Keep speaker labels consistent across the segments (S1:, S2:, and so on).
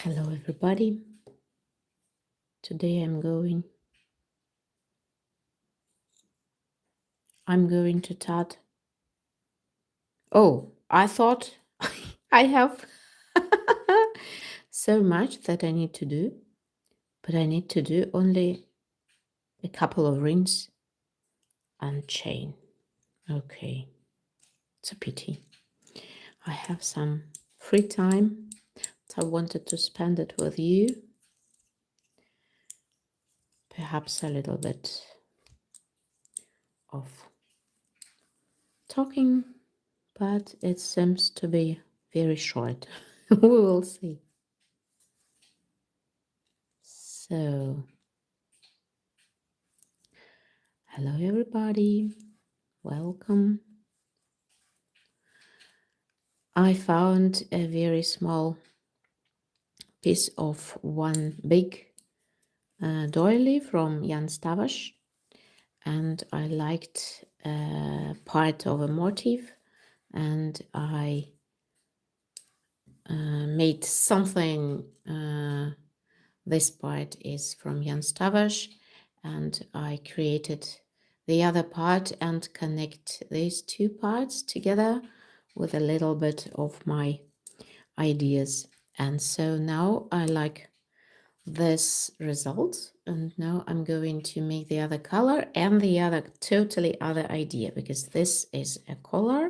S1: Hello everybody. Today I'm going to tat. Oh, I thought I have so much that I need to do, but I need to do only a couple of rings and chain. Okay, it's a pity. I have some free time, so I wanted to spend it with you. Perhaps a little bit of talking, but it seems to be very short. We will see. So, hello everybody, welcome. I found a very small piece of one big doily from Jan Stawasz, and I liked part of a motif, and I made something. This part is from Jan Stawasz, and I created the other part and connect these two parts together with a little bit of my ideas. And so now I like this result, and now I'm going to make the other color and the other totally other idea, because this is a collar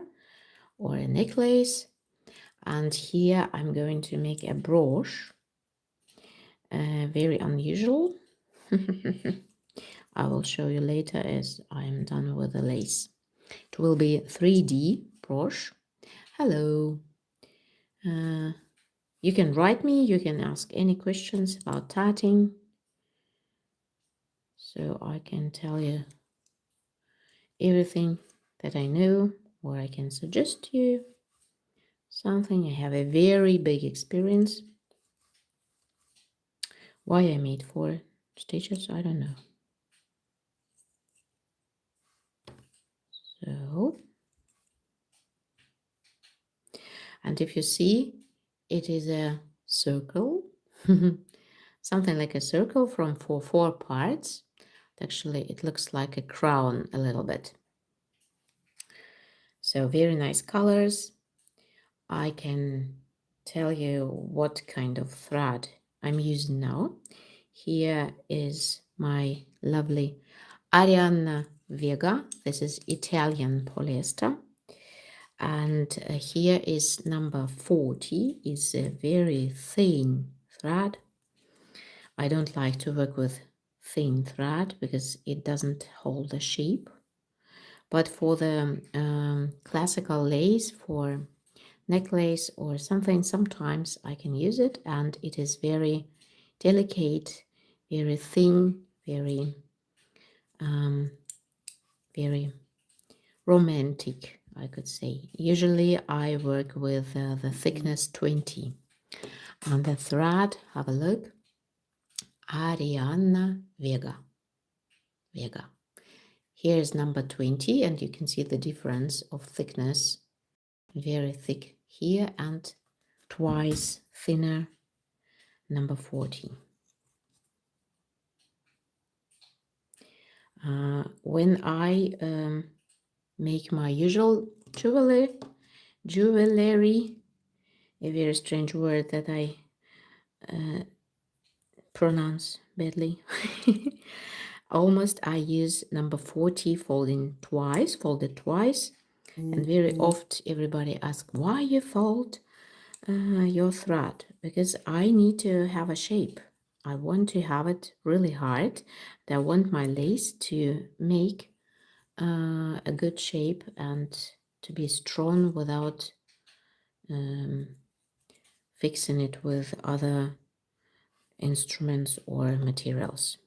S1: or a necklace, and here I'm going to make a brooch. Very unusual. I will show you later as I am done with the lace. It will be 3D brooch. Hello. You can write me, you can ask any questions about tatting, so I can tell you everything that I know, or I can suggest to you something. I have a very big experience. Why I made 4 stitches, I don't know. So, and if you see, it is a circle, something like a circle from 4 parts. Actually, it looks like a crown a little bit. So very nice colors. I can tell you what kind of thread I'm using now. Here is my lovely Arianna Vega. This is Italian polyester. And here is number 40, is a very thin thread. I don't like to work with thin thread because it doesn't hold the shape. But for the classical lace, for necklace or something, sometimes I can use it, and it is very delicate, very thin, very very romantic, I could say. Usually I work with the thickness 20, and the thread, have a look, Arianna Vega. Here is number 20, and you can see the difference of thickness, very thick here and twice thinner, number 40. When I make my usual jewelry, a very strange word that I pronounce badly, almost I use number 40 folded twice, and very often everybody asks why you fold your thread, because I need to have a shape. I want to have it really hard. I want my lace to make a good shape and to be strong without fixing it with other instruments or materials.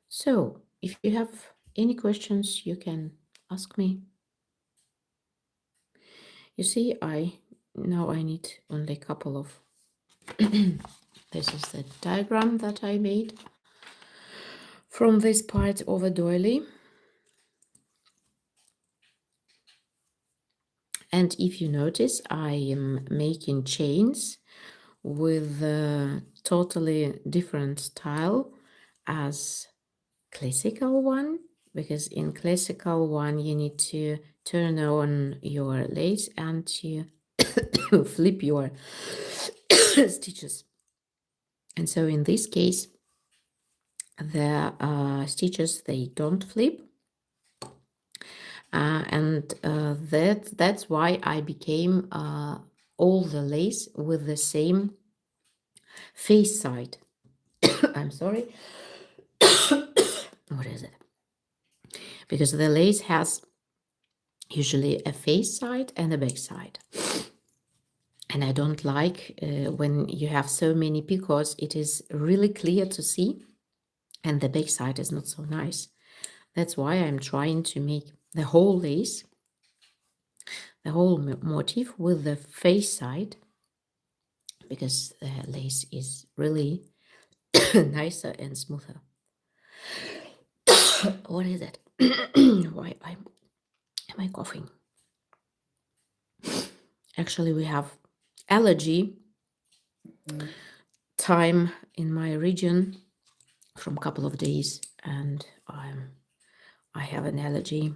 S1: So if you have any questions, you can ask me. You see, now I need only a couple of this is the diagram that I made from this part of a doily. And if you notice, I am making chains with a totally different style as classical one, because in classical one you need to turn on your lace and to flip your stitches. And so in this case, the stitches, they don't flip. That's why I became all the lace with the same face side. I'm sorry. What is it? Because the lace has usually a face side and a back side. And I don't like when you have so many because it is really clear to see and the back side is not so nice. That's why I'm trying to make the whole lace, the whole motif with the face side, because the lace is really nicer and smoother. What is it? Why am I coughing? Actually, we have allergy time in my region from a couple of days, and I have an allergy.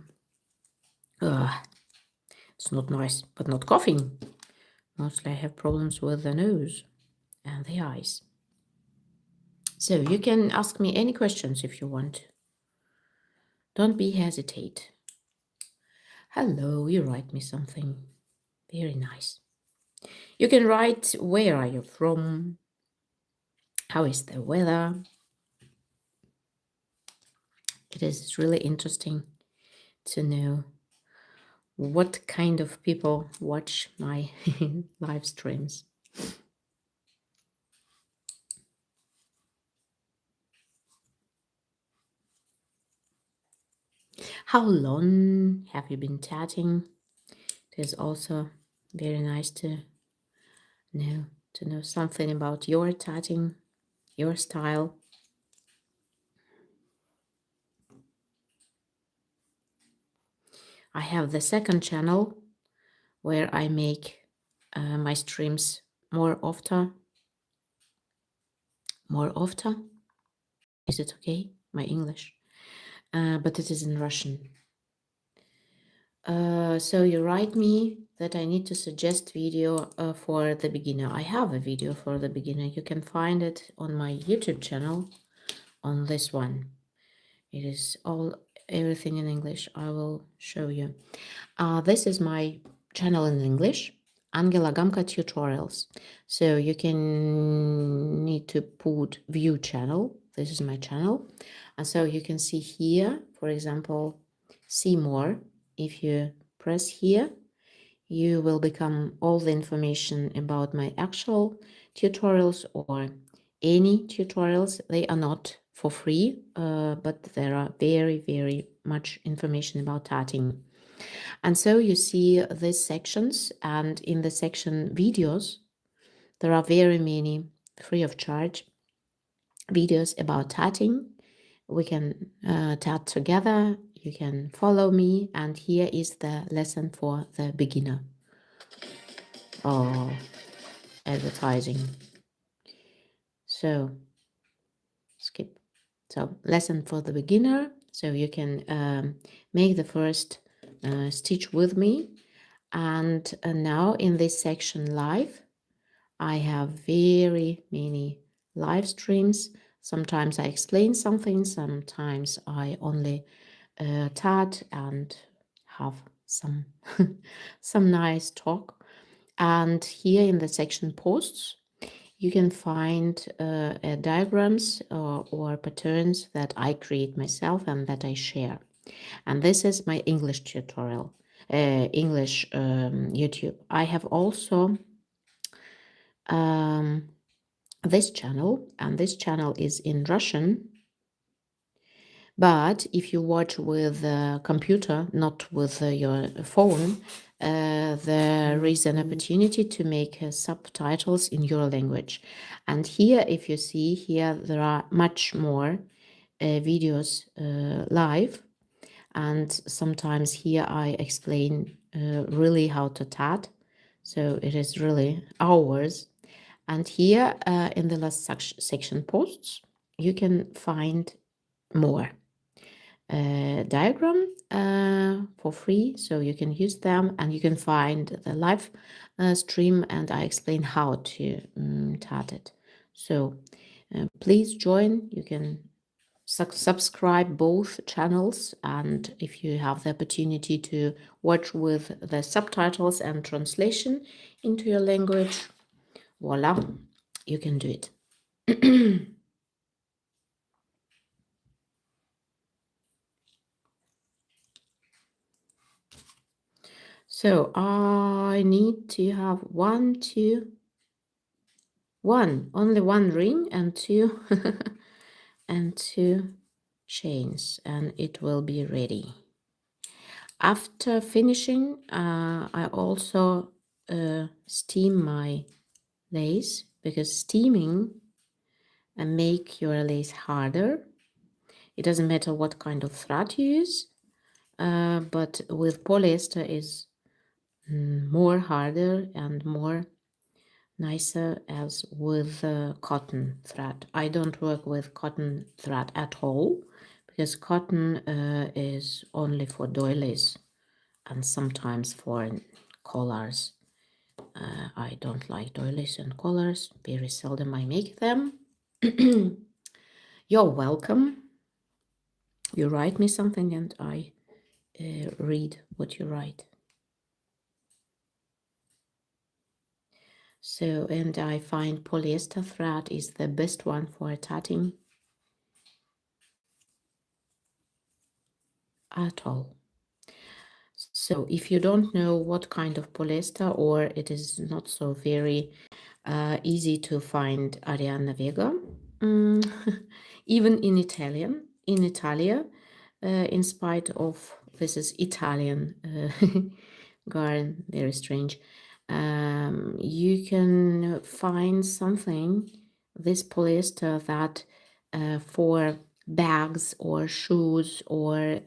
S1: It's not nice, but not coughing. Mostly I have problems with the nose and the eyes. So you can ask me any questions if you want. Don't be hesitate. Hello, you write me something. Very nice. You can write where are you from? How is the weather? It is really interesting to know what kind of people watch my live streams. How long have you been tatting? It is also very nice to know something about your tatting, your style. I have the second channel where I make my streams more often. More often? Is it okay? My English. But it is in Russian. So you write me that I need to suggest video for the beginner. I have a video for the beginner. You can find it on my YouTube channel on this one. It is everything in English. I will show you. This is my channel in English, Angela Gambka tutorials. So you can need to put view channel. This is my channel. And so you can see here, for example, see more. If you press here, you will become all the information about my actual tutorials or any tutorials. They are not for free, but there are very, very much information about tatting. And so you see these sections, and in the section videos, there are very many free of charge videos about tatting. We can tat together. You can follow me, and here is the lesson for the beginner. Oh, advertising. So skip. So lesson for the beginner. So you can make the first stitch with me. And now in this section live, I have very many live streams. Sometimes I explain something, sometimes I only tat and have some some nice talk. And here in the section posts, you can find diagrams or patterns that I create myself and that I share. And this is my English tutorial, English YouTube. I have also this channel, and this channel is in Russian. But if you watch with a computer, not with your phone, there is an opportunity to make subtitles in your language. And here, if you see here, there are much more videos live. and sometimes here I explain really how to tat, so it is really hours. And here in the last section posts, you can find more diagram for free, so you can use them, and you can find the live stream, and I explain how to tat it. So please join. You can subscribe both channels, and if you have the opportunity to watch with the subtitles and translation into your language, voila, you can do it. So I need to have only one ring and two and two chains, and it will be ready. After finishing, I also steam my lace, because steaming and make your lace harder. It doesn't matter what kind of thread you use, but with polyester is more harder and more nicer as with cotton thread. I don't work with cotton thread at all, because cotton is only for doilies and sometimes for collars. I don't like doilies and collars. Very seldom I make them. You're welcome. You write me something and I read what you write. So, and I find polyester thread is the best one for tatting at all. So if you don't know what kind of polyester, or it is not so very easy to find Arianna Vega, even in Italia, in spite of this is Italian garn, very strange. You can find something, this polyester, that for bags or shoes or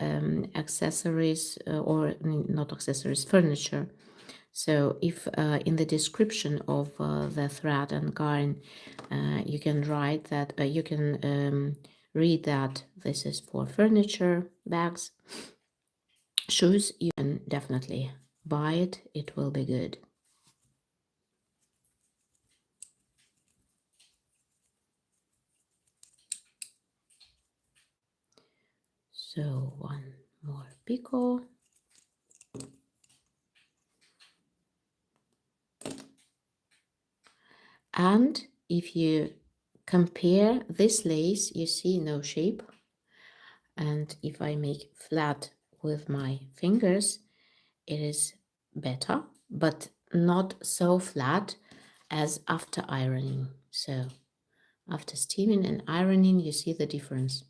S1: accessories, or not accessories, furniture. So if in the description of the thread and garn, you can write that, you can read that this is for furniture, bags, shoes, you can definitely buy it. It will be good. So one more picot. And if you compare this lace, you see no shape. And if I make flat with my fingers, it is better, but not so flat as after ironing. So after steaming and ironing, you see the difference.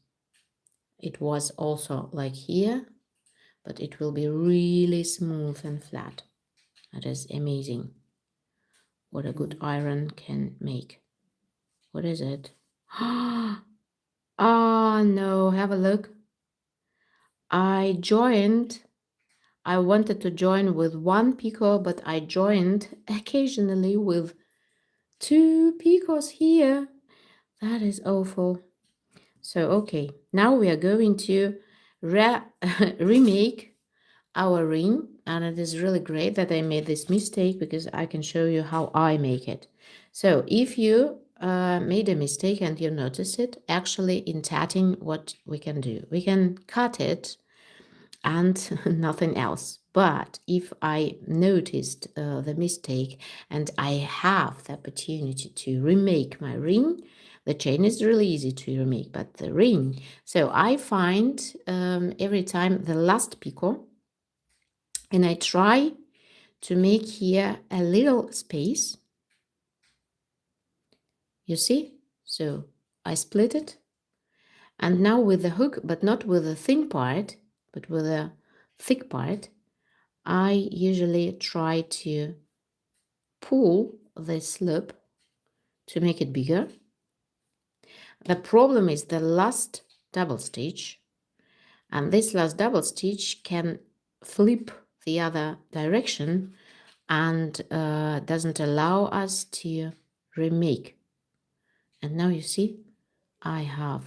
S1: It was also like here, but it will be really smooth and flat. That is amazing what a good iron can make. What is it? Ah, no, have a look. I wanted to join with one picot, but I joined occasionally with two picots here. That is awful. So, okay, now we are going to remake our ring, and it is really great that I made this mistake, because I can show you how I make it. So if you made a mistake and you notice it, actually in tatting, what we can do, we can cut it and nothing else. But if I noticed the mistake and I have the opportunity to remake my ring, the chain is really easy to remake, but the ring, so I find every time the last picot, and I try to make here a little space. You see? So I split it, and now with the hook, but not with the thin part, but with a thick part, I usually try to pull this loop to make it bigger. The problem is the last double stitch, And this last double stitch can flip the other direction and doesn't allow us to remake. And now you see, I have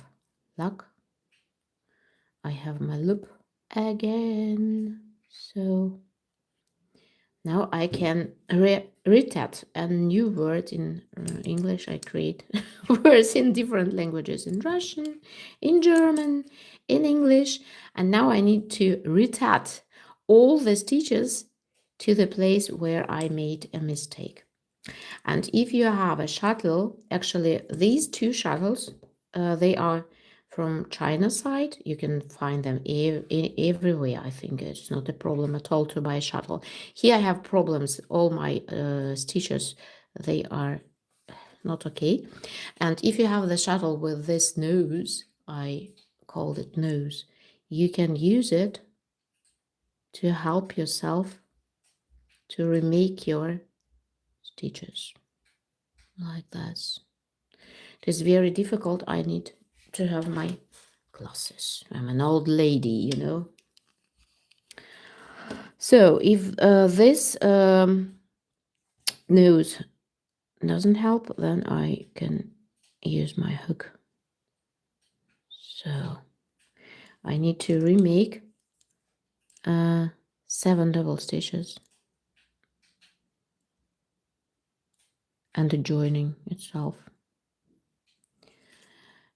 S1: luck. I have my loop again. So now I can retat a new word in English. I create words in different languages, in Russian, in German, in English. And now I need to retat all the stitches to the place where I made a mistake. And if you have a shuttle, actually these two shuttles, they are from China side. You can find them everywhere. I think it's not a problem at all to buy a shuttle. Here I have problems. All my stitches, they are not okay. And if you have the shuttle with this nose, I called it nose, you can use it to help yourself to remake your stitches like this. It is very difficult. I need to have my glasses. I'm an old lady, you know. So if this nose doesn't help, then I can use my hook. So I need to remake 7 double stitches and the joining itself.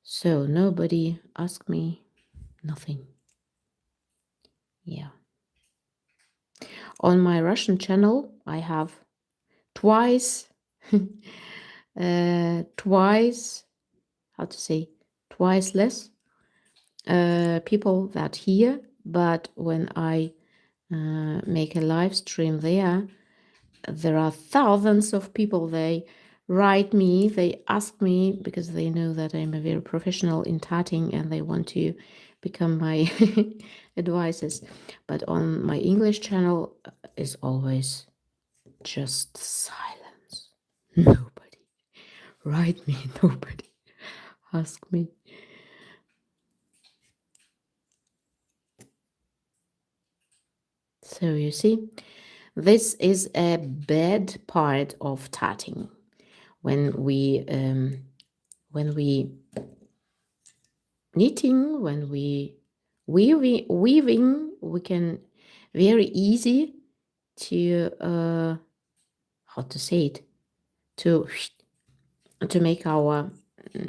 S1: So nobody asked me nothing. Yeah. On my Russian channel, I have twice, how to say, twice less people that here. But when I make a live stream there are thousands of people. They write me, they ask me, because they know that I'm a very professional in tatting and they want to become my advisors. But on my English channel is always just silence. Nobody write me, nobody ask me. So you see, this is a bad part of tatting. When we knitting, when we weaving, we can very easy to how to say it, to make our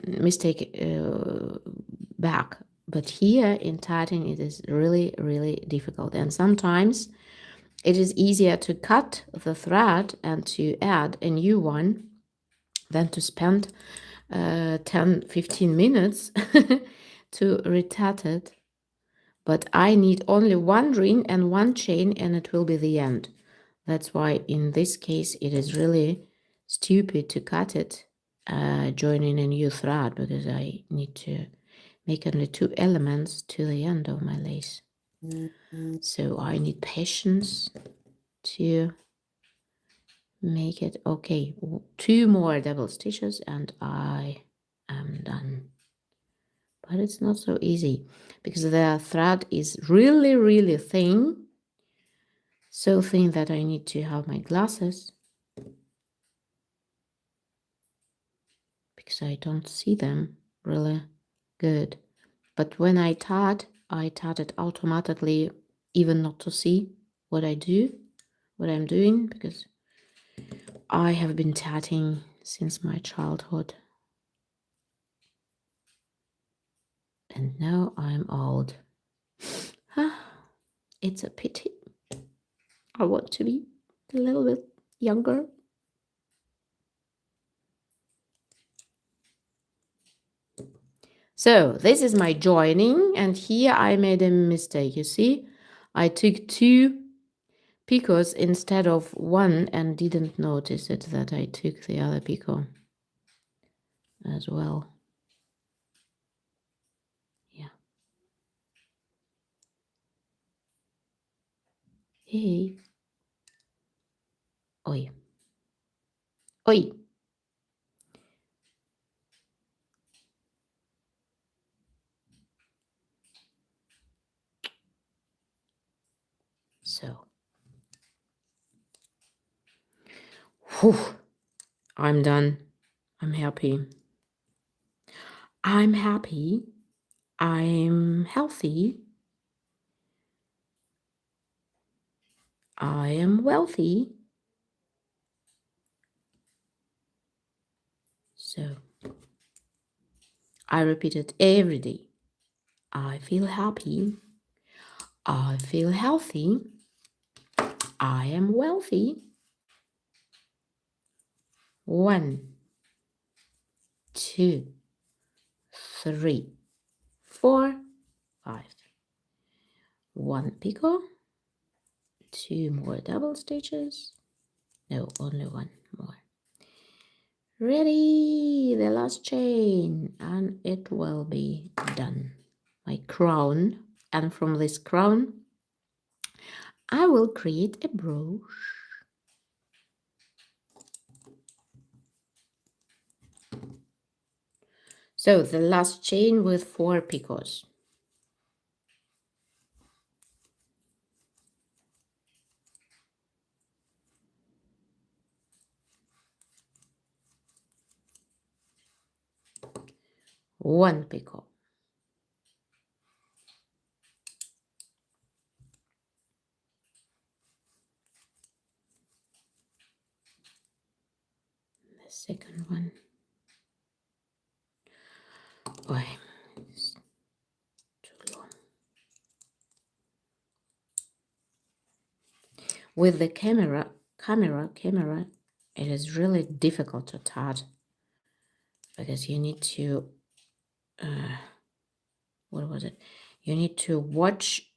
S1: mistake back. But here in tatting, it is really, really difficult. And sometimes it is easier to cut the thread and to add a new one than to spend 10-15 minutes to retat it. But I need only one ring and one chain and it will be the end. That's why in this case it is really stupid to cut it, joining a new thread, because I need to make only 2 elements to the end of my lace. So I need patience to make it. Okay, 2 more double stitches and I am done. But it's not so easy because the thread is really, really thin. So thin that I need to have my glasses because I don't see them really good. But when I tat it automatically, even not to see what I do, what I'm doing, because I have been tatting since my childhood. And now I'm old. It's a pity. I want to be a little bit younger. So this is my joining, and here I made a mistake. You see, I took 2 picots instead of 1 and didn't notice it that I took the other picot as well. Yeah. Hey. Oi. Oi. So, whew, I'm done. I'm happy. I'm happy. I'm healthy. I am wealthy. So, I repeat it every day. I feel happy. I feel healthy. I am wealthy. 1, 2, 3, 4, 5. 1 picot, 2 more double stitches. No, only 1 more. Ready, the last chain, and it will be done. My crown, and from this crown, I will create a brooch. So the last chain with 4 picots. One picot. The second one. Oh, it's too long. With the camera, it is really difficult to tat because you need to, what was it? You need to watch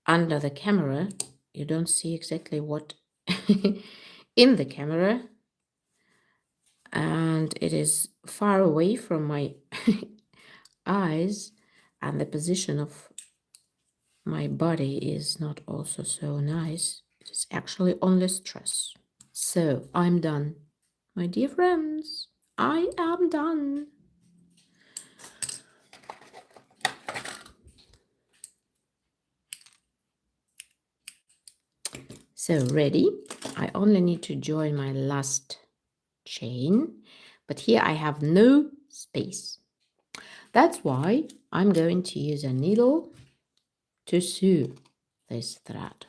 S1: under the camera. You don't see exactly what in the camera, and it is far away from my eyes, and the position of my body is not also so nice. It is actually only stress. So I'm done, my dear friends. I am done. So ready. I only need to join my last chain, but here I have no space. That's why I'm going to use a needle to sew this thread.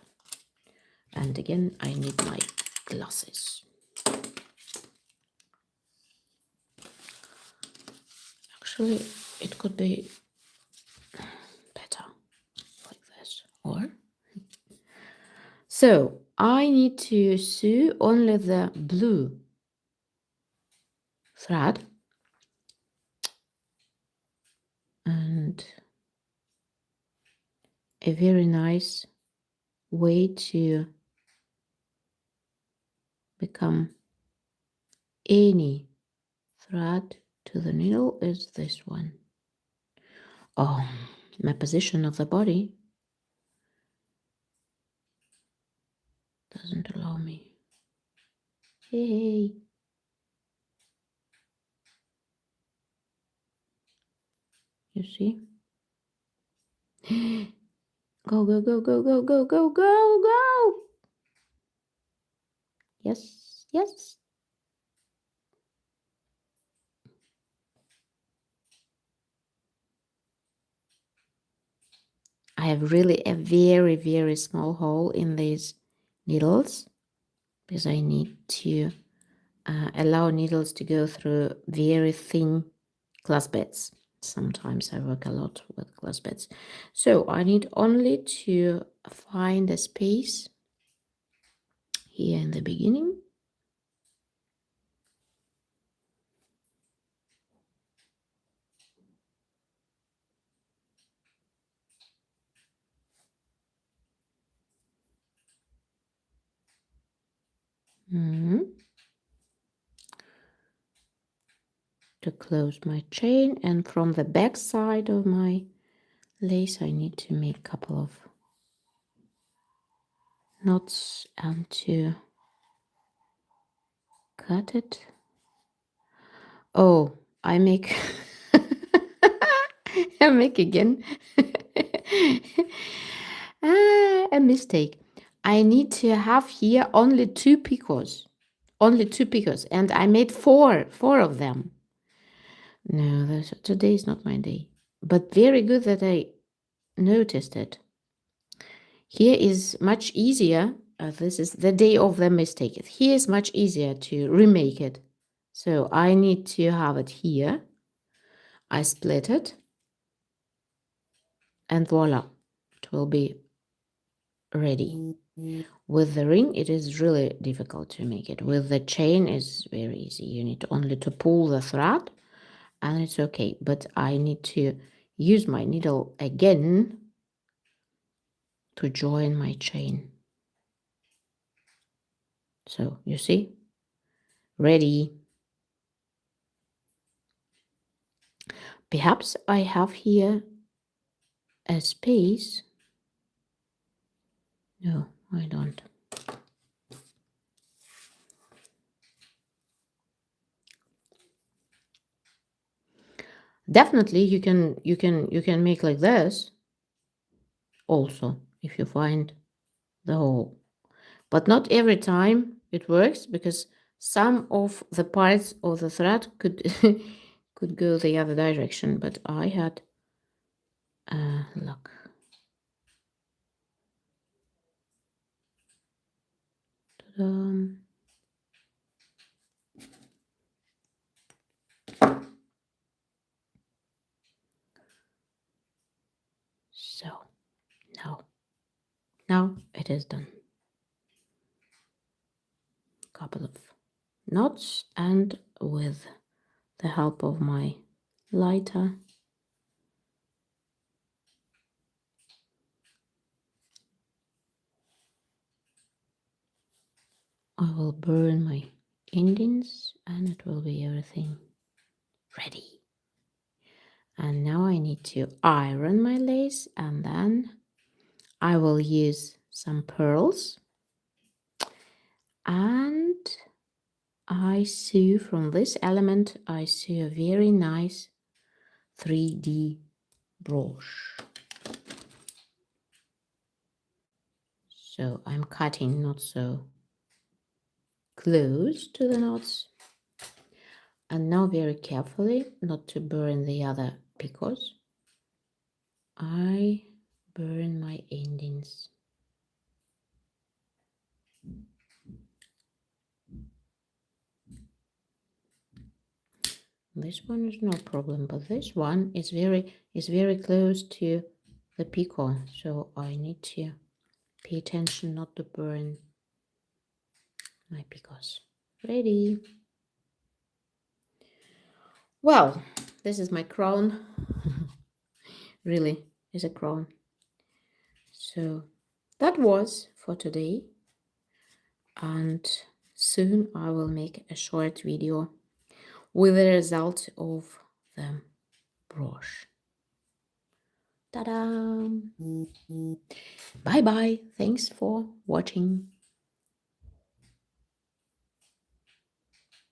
S1: And again, I need my glasses. Actually, it could be better like this. Or so I need to sew only the blue thread, and a very nice way to become any thread to the needle is this one. Oh, my position of the body doesn't allow me. Hey, you see? Go, go, go, go, go, go, go, go, go. Yes, yes. I have really a very, very small hole in these needles because I need to allow needles to go through very thin glass beads. Sometimes I work a lot with glass beads. So I need only to find a space here in the beginning. To close my chain, and from the back side of my lace I need to make a couple of knots and to cut it. Oh, I make I make again a mistake. I need to have here only 2 picots. Only 2 picots. And I made four of them. No, today is not my day. But very good that I noticed it. Here is much easier. This is the day of the mistake. Here is much easier to remake it. So I need to have it here. I split it. And voila, it will be ready. With the ring, it is really difficult to make it. With the chain, it's very easy. You need only to pull the thread and it's okay. But I need to use my needle again to join my chain. So you see, ready. Perhaps I have here a space. No, I don't. Definitely you can make like this also if you find the hole. But not every time it works because some of the parts of the thread could could go the other direction, but I had luck. Ta-da. So now it is done. Couple of knots, and with the help of my lighter I will burn my indents and it will be everything ready. And now I need to iron my lace, and then I will use some pearls, and I sew from this element, I sew a very nice 3D brooch. So I'm cutting not so close to the knots, and now very carefully not to burn the other picots, I burn my endings. This one is no problem, but this one is very close to the picot, so I need to pay attention not to burn my picots. Ready. Well, this is my crown. Really is a crown. So that was for today, and soon I will make a short video with the result of the brooch. Ta-da! Bye bye. Thanks for watching.